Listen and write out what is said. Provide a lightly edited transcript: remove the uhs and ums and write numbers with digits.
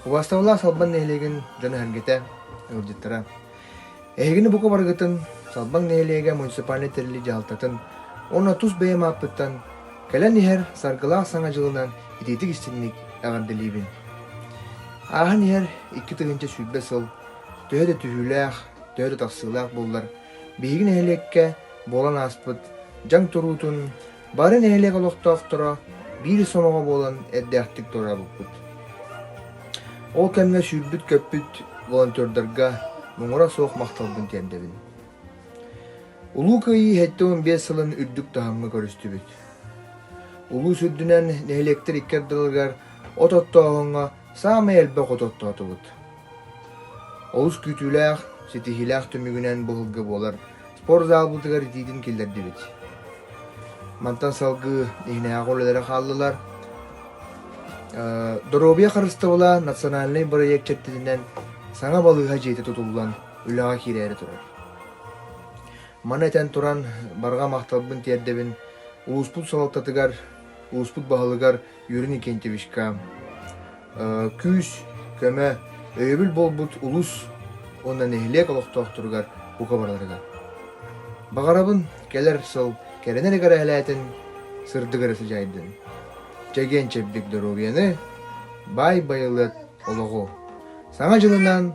Уаставла салбан нехлеген жана хангете урдиттара. Эгини бука баргытын салбан нехлеге муниципальный терли жалтатын. Она тус бейем аппыттан. Кэлэн ихер саргылаах саңа жылынан итетик истинник ағардылибин. Ахан ихер 2 тыгынча сүрбе сыл. Төһөдө түһүлээх, төһөдө тахсылаах боллар. Бейгин эхлекке болан аспыт. Жан туруутун барын эхлек олохтоохтора бир сонога болан эддяхтик тора буппут. Ол кемге сүрбүт көппүт волонтердарга муңура соох макталбын тендебин. Улуу кыйы хеттеун 5 сылын үрдүк тахамга көрүстүбүт. Улуу сүрдүнен нехлектер иккердылгар ототтоохонга саама элбе ототтоотубут. Олус күтүлээх, сетихилээх түмүгүнен быһылга болар спор залбытыгар итидин киллердибит. Мантан салгы ихнээх олелere хааллылар. Доробия харыстыбыла национальный проект четтидинен саңа балыга жете тутулган үлага кирээри турар. Манетен туран барга макталбын тердебин улуспут салаттатыгар, улуспут баһалыгар юрин икентебишка. Күс, көмө, өйбүл болбут улус онан эхлек олохтоохтургар бука бараларыгар. Багарабын келер сыл керенеригар эхлээтин сырдыгар сыжайдын. Чеген чепбик доробияны бай байылыт ологу. Саңа жылынан